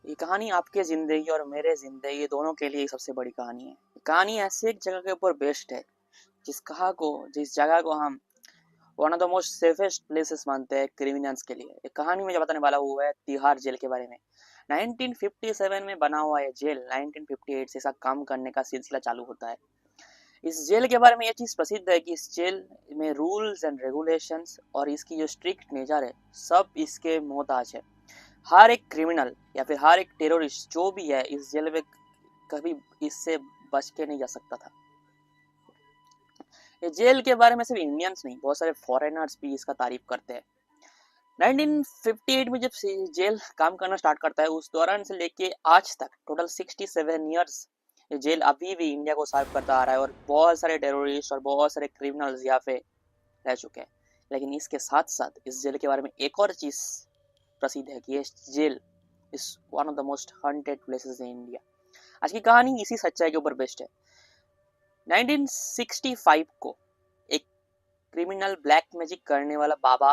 ये कहानी आपके ज़िंदगी और मेरे ज़िंदगी दोनों के लिए सबसे बड़ी कहानी है। कहानी ऐसी एक जगह के ऊपर बेस्ड है जिस जगह को हम one of the most safest places मानते हैं क्रिमिनल्स के लिए। एक कहानी में जो बताने वाला हुआ है तिहाड़ जेल के बारे में। 1957 में बना हुआ ये जेल 1958 से इसका काम करने का सिलसिला चालू होता है। इस जेल के बारे में ये चीज़ प्रसिद्ध है कि इस जेल में रूल्स एंड रेगुलेशंस और इसकी जो स्ट्रिक्ट नेचर है सब इसके मोहताज है। हर एक क्रिमिनल या फिर हर एक टेररिस्ट जो भी है इस जेल में कभी इससे बच के नहीं जा सकता था। ये जेल के बारे में सिर्फ इंडियंस नहीं, बहुत सारे फॉरेनर्स भी इसका तारीफ करते हैं। 1958 में जब जेल काम करना स्टार्ट करता है उस दौरान से लेके आज तक टोटल 67 ईयर्स ये जेल अभी भी इंडिया को सर्व करता आ रहा है और बहुत सारे टेररिस्ट और बहुत सारे क्रिमिनल्स यहाँ पे रह चुके हैं। लेकिन इसके साथ साथ इस जेल के बारे में एक और चीज़ प्रसिद्ध है कि ये jail is one of the most haunted places in India. आज की कहानी इसी सच्चाई के ऊपर बेस्ड है। 1965 को एक क्रिमिनल ब्लैक मैजिक करने वाला बाबा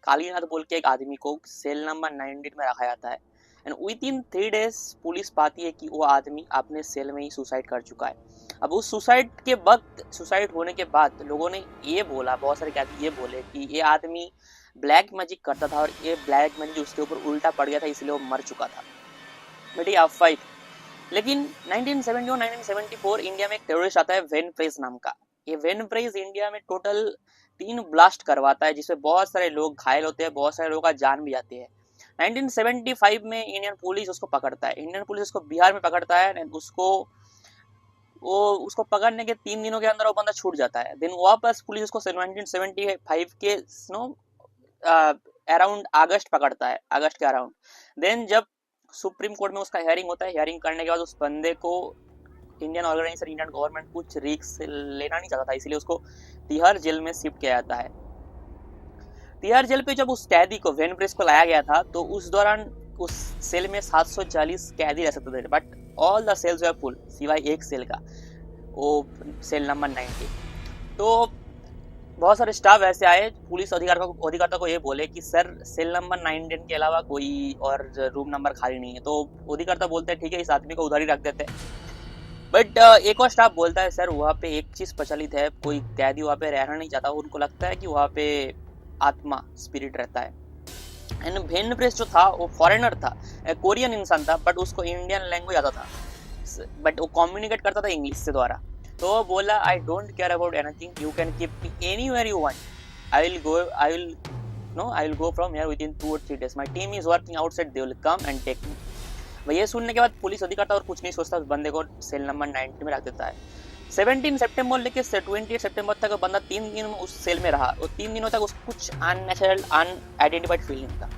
कालीनाथ बोल के एक आदमी को सेल नंबर 19 में रखा जाता है and with in 3 days police पाती है कि वो आदमी अपने सेल में ही सुसाइड कर चुका है। अब उस सुसाइड होने के बाद लोगों ने ये बोला, बहुत सारे कैदी ये बोले कि ये आदमी ब्लैक मैजिक करता था और ये ब्लैक मैजिक उसके ऊपर उल्टा पड़ गया था इसलिए वो मर चुका था। बट ये अफवाह थी। लेकिन 1971 1974 इंडिया में एक टेररिस्ट आता है वेन प्रेस नाम का। ये वेन प्रेस इंडिया में टोटल 3 ब्लास्ट करवाता है जिसमें बहुत सारे लोग घायल होते हैं, बहुत सारे लोगों का जान भी जाती है। 1975 में इंडियन पुलिस उसको पकड़ता है। इंडियन पुलिस उसको बिहार में पकड़ता है एंड उसको पकड़ने के 3 दिनों के अंदर वो बंदा छूट जाता है। देन वापस पुलिस उसको 1975 के अराउंड अगस्त पकड़ता है, अगस्त के अराउंड। देन जब सुप्रीम कोर्ट में उसका हियरिंग होता है, हियरिंग करने के बाद उस बंदे को इंडियन ऑर्गेनाइजेशन, इंडियन गवर्नमेंट कुछ रिस्क लेना नहीं चाहता था, इसलिए उसको तिहाड़ जेल में शिफ्ट किया जाता है। तिहाड़ जेल पे जब उस कैदी को वेन प्रेस को लाया गया था तो उस दौरान उस सेल में 740 कैदी रह सकते थे, but all the cells were full सिवाय एक सेल का, वो सेल नंबर 90। तो बहुत सारे स्टाफ ऐसे आए, पुलिस अधिकारी को ये बोले कि सर सेल नंबर 19 के अलावा कोई और रूम नंबर खाली नहीं है। तो अधिकारी बोलते हैं ठीक है इस आदमी को उधर ही रख देते हैं। बट एक और स्टाफ बोलता है सर वहाँ पे एक चीज़ प्रचलित है, कोई कैदी वहाँ पे रहना नहीं चाहता, उनको लगता है कि वहाँ पे आत्मा स्पिरिट रहता है। एंड वेन प्रेस जो था वो फॉरेनर था, कोरियन इंसान था, बट उसको इंडियन लैंग्वेज आता था, बट वो कम्युनिकेट करता था इंग्लिश से द्वारा। तो वो बोला I don't care about anything, you can keep me anywhere you want, I will go from here within 2 or 3 days, my team is working outside, they will come and take me. वह ये सुनने के बाद police अधिकारी और कुछ नहीं सोचता, उस बंदे को सेल नंबर 90 में रख देता है। 17 सितंबर लेके 28 सितंबर तक बंदा 3 दिन उस सेल में रहा और 3 दिनों तक उसको कुछ अननेचुरल अनआइडेंटिफाइड फीलिंग था।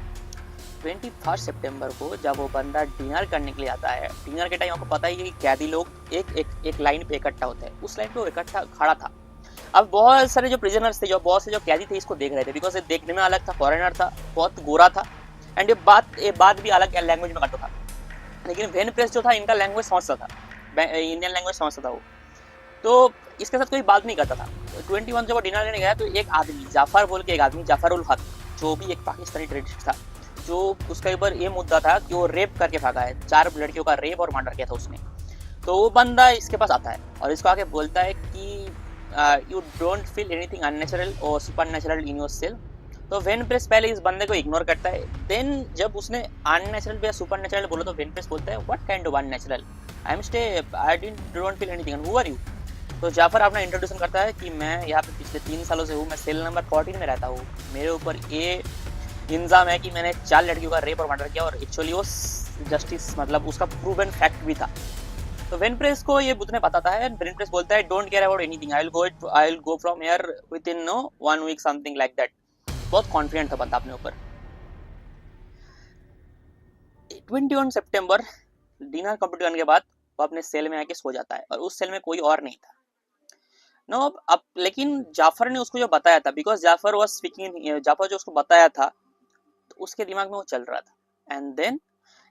21 सितंबर को जब वो बंदा डिनर करने के लिए आता है, डिनर के टाइम आपको पता ही है कि कैदी लोग एक लाइन पे इकट्ठा होते हैं, उस लाइन पे वो इकट्ठा खड़ा था। अब बहुत सारे जो प्रिजनर्स थे, जो बहुत से जो कैदी थे इसको देख रहे थे, बिकॉज ये देखने में अलग था, फॉरेनर था, बहुत गोरा था एंड ये बात भी अलग लैंग्वेज में करता था। लेकिन वेन प्रेस जो था इनका लैंग्वेज समझता था, इंडियन लैंग्वेज समझता था वो, तो इसके साथ कोई बात नहीं करता था। 21 जब वो डिनर लेने गया तो एक आदमी जाफर बोल के, एक आदमी जाफर उल हक, जो भी एक पाकिस्तानी टेररिस्ट था, जो उसका ऊपर ये मुद्दा था कि वो रेप करके भागा है, 4 लड़कियों का रेप और मर्डर किया था उसने। तो वो बंदा इसके पास आता है और इसको आके बोलता है कि you don't feel anything unnatural और सुपरनेचुरल इन योर सेल। तो वेन प्रेस पहले इस बंदे को इग्नोर करता है। देन जब उसने अननेचुरल या सुपरनेचुरल बोला तो वेन प्रेस बोलता है what kind of unnatural, I don't feel anything, who are you. तो जाफर अपना इंट्रोड्यूशन करता है कि मैं यहाँ पे पिछले 3 सालों से हूँ, मैं सेल नंबर 14 में रहता हूँ, मेरे ऊपर ये इल्ज़ाम है कि मैंने 4 लड़कियों का रेप और मर्डर किया और एक्चुअली वो जस्टिस मतलब उसका प्रूवन फैक्ट भी था। तो वेन प्रेस को ये बुतने बताता है, वेन प्रेस बोलता है don't care about anything, I will go from here with in 1 week something like that. बहुत कॉन्फिडेंट था बंदा अपने ऊपर। 21 सितंबर डिनर कंप्लीट करने के बाद वो अपने सेल में आके सो जाता है और उस सेल में कोई और नहीं था। नो अब लेकिन जाफर ने उसको जो बताया था, because Jafar was speaking, Jafar जो उसको बताया था तो उसके दिमाग में वो चल रहा था। एंड देन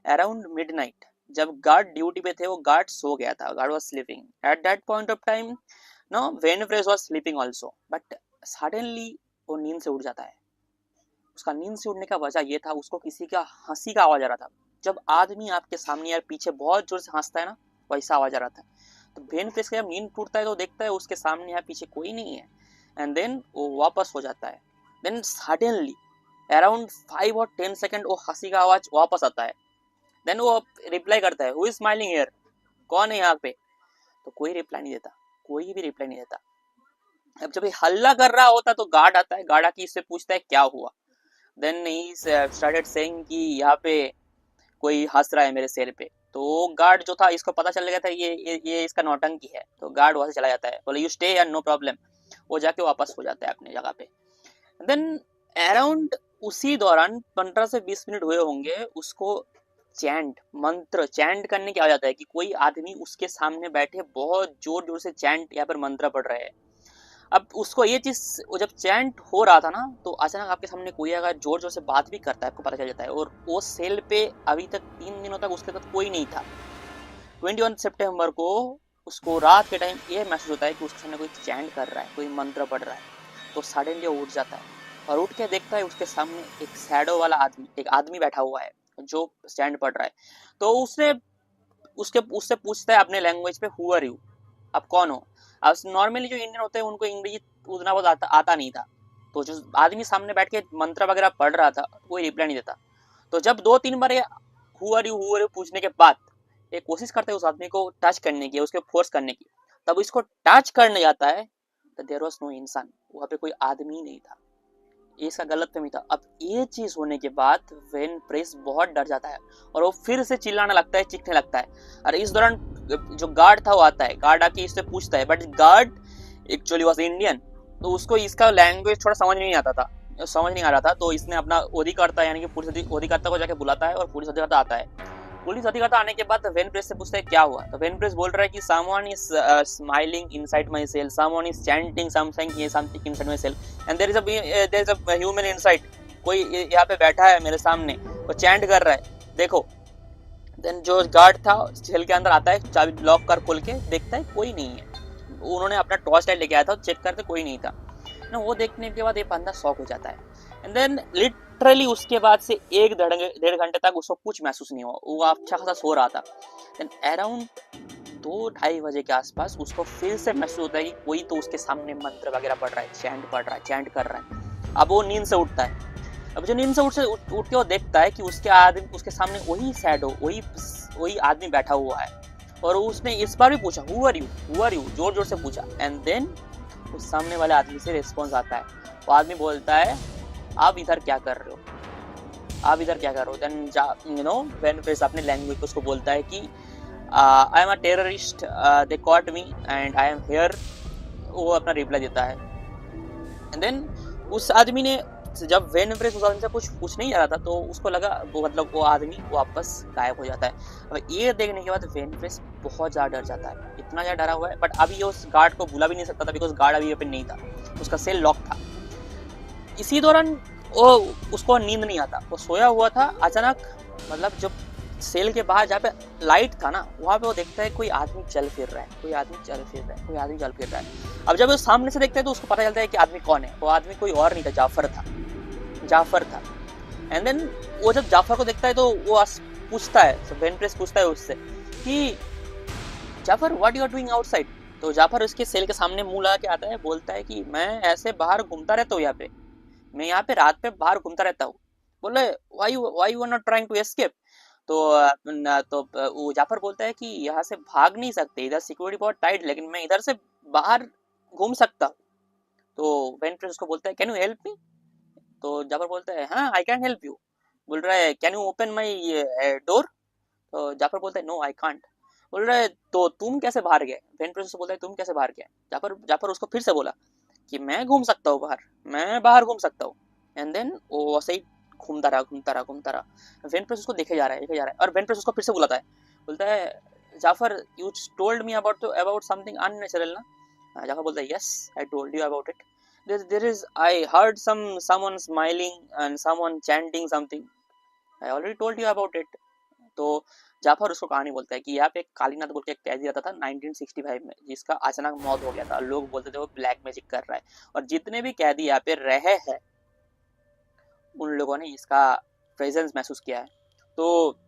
अराउंड मिडनाइट जब गार्ड ड्यूटी पे थे, वो गार्ड सो गया था, guard was sleeping at that point of time. Know when press was sleeping also, but suddenly वो नींद से उठ जाता है। उसका नींद से उठने का वजह ये था, उसको किसी का हंसी का आवाज आ रहा था। जब आदमी आपके सामने यार पीछे बहुत जोर से हंसता है ना, वैसा आवाज आ रहा था। तो वेन प्रेस का जब नींद टूटता है तो देखता है उसके सामने यहाँ पीछे कोई नहीं है, एंड देन वो वापस हो जाता है। देन सडनली अराउंड 5 और 10 सेकंड वो हंसी का आवाज वापस आता है। देन वो रिप्लाई करता है, हु इज स्माइलिंग हियर, कौन है यहाँ पे? तो कोई रिप्लाई नहीं देता, कोई भी रिप्लाई नहीं देता। अब जब ये हल्ला कर रहा होता तो गार्ड आता है, गार्ड आके इससे पूछता है क्या हुआ। देन ही स्टार्टेड सेइंग कि यहाँ पे कोई हंस रहा है मेरे सेल पे। तो गार्ड जो था, इसको पता चल गया था ये इसका नौटंकी है, तो गार्ड वहां से चला जाता है, बोले यू स्टे यार, नो प्रॉब्लम। वो जाके वापस हो जाता है अपने जगह पे। देन अराउंड उसी दौरान 15 से 20 मिनट हुए होंगे, उसको मंत्र चैंट करने की आ जाता है कि कोई आदमी उसके सामने बैठे बहुत जोर जोर से चैंट यहाँ पर मंत्र पढ़ रहे हैं। अब उसको ये चीज, वो जब चैंट हो रहा था ना, तो अचानक आपके सामने कोई अगर जोर जोर से बात भी करता है आपको पता चल जाता है। और वो सेल पे अभी तक 3 दिनों तक उसके साथ कोई नहीं था। 21 सितंबर को उसको रात के टाइम ये महसूस होता है कि उसके सामने कोई चैंट कर रहा है, कोई मंत्र पढ़ रहा है। तो सडनली वो उठ जाता है और उठ के देखता है उसके सामने एक शैडो वाला आदमी, एक आदमी बैठा हुआ है जो स्टैंड पढ़ रहा है। तो उससे पूछता है अपने लैंग्वेज पे, हु आर यू, आप कौन हो? अब नॉर्मली जो इंडियन होते हैं उनको अंग्रेजी उतना बहुत आता नहीं था। तो जो आदमी सामने बैठ के मंत्र वगैरह पढ़ रहा था कोई रिप्लाई नहीं देता। तो जब 2-3 बार हु आर यू पूछने के बाद एक कोशिश करते हैं उस आदमी को टच करने की, उसके फोर्स करने की, तब इसको टच करने जाता है तो देयर वाज नो इंसान, वहां पे कोई आदमी नहीं था। इसका गलतफहमी था। अब ये चीज होने के बाद वेन प्रेस बहुत डर जाता है और वो फिर से चिल्लाने लगता है, चीखने लगता है। और इस दौरान जो गार्ड था वो आता है, गार्ड आके इससे पूछता है, but guard actually was Indian, तो उसको इसका लैंग्वेज थोड़ा समझ नहीं आता था, समझ नहीं आ रहा था। तो इसने अपना अधिकर्ता यानी कि पुलिस अधिकर्ता को जाके बुलाता है और पुलिस अधिकर्ता आता है। पुलिस अधिकर्ता आने के बाद वेन प्रेस से पूछता है क्या हुआ। तो वेन प्रेस बोल रहा है कि someone is smiling inside my cell, someone is chanting something inside my cell, and there is a human inside, कोई यहाँ पे बैठा है मेरे सामने, वो चैंट कर रहा है, देखो। देन जो गार्ड था सेल के अंदर आता है, चाबी लॉक कर खोल के देखता है कोई नहीं है। उन्होंने अपना टॉर्च लाइट लेके आया था, चेक करते कोई नहीं था ना। वो देखने के बाद ये बंदा शॉक हो जाता है। एंड देन लिटरली उसके बाद से 1-1.5 घंटे तक उसको कुछ महसूस नहीं हुआ, वो अच्छा खासा सो रहा था। देन अराउंड 2-2:30 बजे के आसपास उसको फिर से महसूस होता है कि कोई तो उसके सामने मंत्र वगैरह पढ़ रहा है, चैंट पढ़ रहा है, चैंट कर रहा है। अब वो नींद से उठता है। अब जो नींद से उठ के वो देखता है कि उसके सामने वही शैडो, वही आदमी बैठा हुआ है। और उसने इस बार भी पूछा, हु आर यू, जोर जोर से पूछा। एंड देन उस सामने वाले आदमी से रिस्पॉन्स आता है। वो आदमी बोलता है, आप इधर क्या कर रहे हो? Then you know Wenpress अपने लैंग्वेज उसको बोलता है कि I am a terrorist, they caught me and I am here. वो अपना रिप्लाई देता है। एंड देन उस आदमी ने, जब वेन प्रेस उस आदमी से कुछ पूछ नहीं जा रहा था, तो उसको लगा वो आदमी वापस गायब हो जाता है। अब ये देखने के बाद वेन प्रेस बहुत ज़्यादा डर जाता है, इतना ज़्यादा डरा हुआ है। बट अभी उस गार्ड को बुला भी नहीं सकता था, बिकॉज गार्ड अभी पे नहीं था, उसका सेल लॉक था। इसी दौरान उसको नींद नहीं आता, वो सोया हुआ था। अचानक मतलब जब सेल के बाहर जहाँ पे लाइट था ना, वहाँ पे वो देखता है कोई आदमी चल फिर रहा है। अब जब वो सामने से देखता है तो उसको पता चलता है कि आदमी कौन है। वो आदमी कोई और नहीं था, जाफर था। एंड देन वो जब जाफर को देखता है तो वो पूछता है, वेन प्रेस पूछता है उससे कि Jafar, what you are doing outside. तो जाफर उसके सेल के सामने मुंह लगा के आता है, बोलता है कि मैं ऐसे बाहर घूमता रहता हूँ, मैं यहाँ पे रात पे बाहर घूमता रहता हूँ। बोले why you are not trying to escape. तो वो जाफर बोलता है कि यहाँ से भाग नहीं सकते, इधर सिक्योरिटी बहुत टाइट, लेकिन मैं इधर से बाहर घूम सकता हूँ। तो वेन प्रेस उसको बोलता है, कैन यू हेल्प मी। तो जाफर बोलता है, हाँ आई कैन हेल्प यू। बोल रहा है, can you open my door. तो जाफर बोलता है, नो आई कांट। बोल रहा है, तो तुम कैसे बाहर गए। वेन प्रेस बोलता है, तुम कैसे बाहर गए। जाफर उसको फिर से बोला कि मैं घूम सकता हूँ बाहर, मैं बाहर घूम सकता हूँ। एंड देन वो वैसे ही घूमता रहा। वेन प्रेस उसको देखे जा रहा है और वेन प्रेस उसको फिर से बुलाता है, बोलता है, Jafar you told me about something unnatural ना। जाफर बोलता है, yes I told you about it. I heard someone smiling and someone chanting something. I already told you about it. तो जाफर उसको कहानी बोलता है कि यहाँ पे कालीनाथ बोल के एक कैदी रहता था 1965 में, जिसका अचानक मौत हो गया था। लोग बोलते थे वो ब्लैक मैजिक कर रहा है। और जितने भी कैदी यहाँ पे रहे हैं उन लोगों ने इसका प्रेजेंस महसूस किया है। तो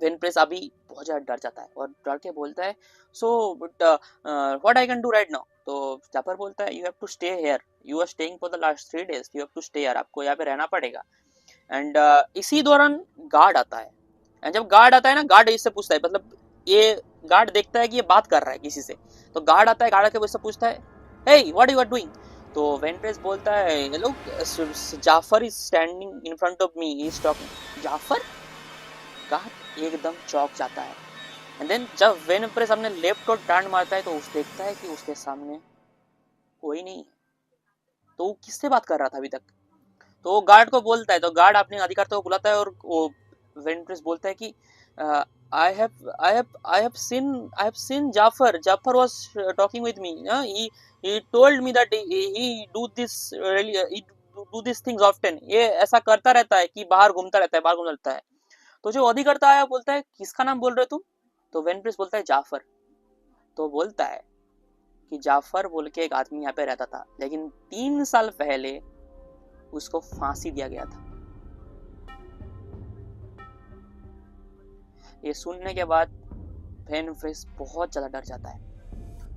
वेनप्रेस अभी बहुत ज़्यादा डर जाता है और डर के बोलता है so what I can do right now. तो जाफर बोलता है you have to stay here, you are staying for the last 3 days, you have to stay here, आपको यहाँ पे रहना पड़ेगा। एंड इसी दौरान गार्ड आता है। एंड जब गार्ड आता है ना, गार्ड इससे पूछता है, मतलब ये गार्ड देखता है कि ये बात कर रहा है किसी से, तो गार्ड आता है, गार्ड आके इससे पूछता है hey what you are doing. तो वेनप्रेस बोलता है hello Jafar is standing in front of me, he is talking. Jafar? Guard एकदम चौंक जाता है। एंड देन जब वेनप्रेस अपने लेफ्ट को टर्न मारता है तो उस देखता है कि उसके सामने कोई नहीं है। तो वो किससे बात कर रहा था अभी तक? तो वो गार्ड को बोलता है, तो गार्ड अपने अधिकारी को बुलाता है और वो वेनप्रेस बोलता है कि I have seen Jafar. Jafar was talking with me. He told me that he do this really he do these things often. ये ऐसा करता रहता है कि बाहर घूमता रहता है। तो जो अधिकर्ता आया बोलता है किसका नाम बोल रहे तुम? तो वेनप्रेस बोलता है जाफर। तो बोलता है कि जाफर बोल के एक आदमी यहाँ पे रहता था, लेकिन 3 साल पहले उसको फांसी दिया गया था। ये सुनने के बाद वेनप्रेस बहुत ज़्यादा डर जाता है।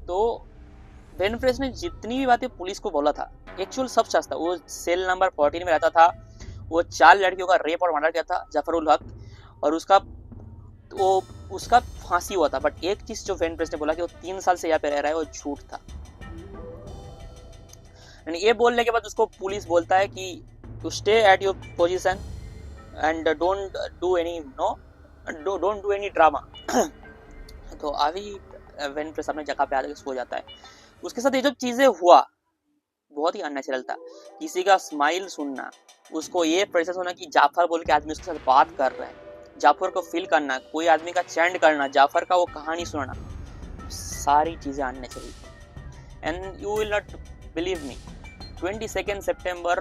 तो वेनप्रेस ने जितनी भी बातें पुलिस को बोला था एक्चुअल सब सच था। वो सेल नंबर 14 में रहता था, वो 4 लड़कियों का रेप और मर्डर किया था जफर उल हक, और उसका फांसी हुआ था। बट एक चीज जो वेनप्रेस ने बोला कि वो 3 साल से यहाँ पे रह रहा है, वो झूठ था। ये बोलने के बाद उसको पुलिस बोलता है कि to stay at your position and don't do any drama. तो अभी वेनप्रेस अपने जगह पे आकर सो जाता है। उसके साथ ये जो चीजें हुआ बहुत ही अननेचुरल था। किसी का स्माइल सुनना, उसको ये प्रेशर होना कि जाफर बोल के आदमी उसके साथ बात कर रहा है, जाफर को फील करना, कोई आदमी का चैंट करना, जाफर का वो कहानी सुनना, सारी चीजें unnatural. And you will not believe me, 22 September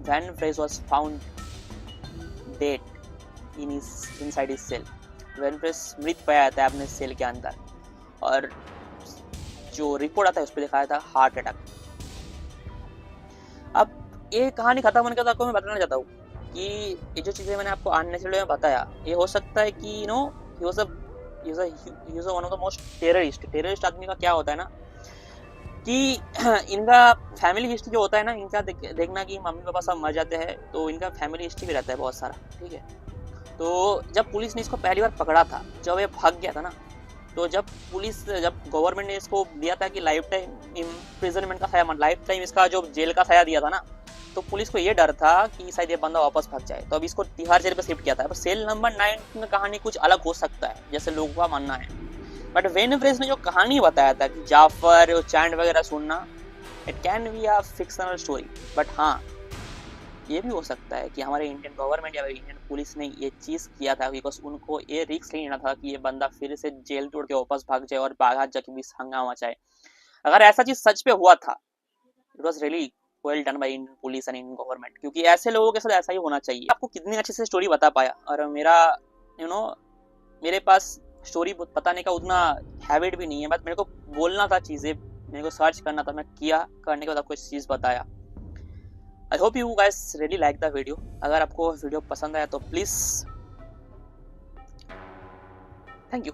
वेनप्रेस was found dead inside his cell. वेनप्रेस मृत पाया जाता है अपने सेल के अंदर, और जो रिपोर्ट आता है उस पर दिखाया था हार्ट अटैक। अब ये कहानी खत्म होने के बाद आपको मैं बताना चाहता हूँ कि ये जो चीजें मैंने आपको अननेचुरली में बताया, ये हो सकता है कि he was one of the most terrorist आदमी का क्या होता है ना कि इनका फैमिली हिस्ट्री जो होता है ना, इनका देखना कि मम्मी पापा सब मर जाते हैं, तो इनका फैमिली हिस्ट्री भी रहता है बहुत सारा, ठीक है। तो जब पुलिस ने इसको पहली बार पकड़ा था, जब ये भाग गया था ना, तो जब गवर्नमेंट ने इसको दिया था कि लाइफ टाइम इम्प्रिजनमेंट का साया, लाइफ टाइम इसका जो जेल का साया दिया था ना, तो पुलिस को ये डर था कि शायद ये बंदा वापस भाग जाए, तो अब इसको तिहाड़ जेल पे शिफ्ट किया था। अब सेल नंबर 9 में कहानी कुछ अलग हो सकता है जैसे लोगों का मानना है, बट वेनप्रेस ने जो कहानी बताया था कि जाफर चैंट वगैरह सुनना, it can be a fictional story. But हाँ, ये भी हो सकता है कि हमारे इंडियन गवर्नमेंट या इंडियन पुलिस ने ये चीज़ किया था बिकॉज उनको ये रिस्क नहीं लेना था कि ये बंदा फिर से जेल तोड़ के वापस भाग जाए और बाहर जाके भी हंगामा मचाए। अगर ऐसा चीज़ सच पे हुआ था, it was really well done by Indian police and Indian government, क्योंकि ऐसे लोगों के साथ ऐसा ही होना चाहिए। आपको कितनी अच्छे से स्टोरी बता पाया, और मेरे पास स्टोरी बताने का उतना हैबिट भी नहीं है, बट मेरे को बोलना था चीज़ें, मेरे को सर्च करना था, मैं किया, करने के बाद आपको इस चीज़ बताया। I hope you guys really like the video. अगर आपको वीडियो पसंद आया तो प्लीज़ थैंक यू।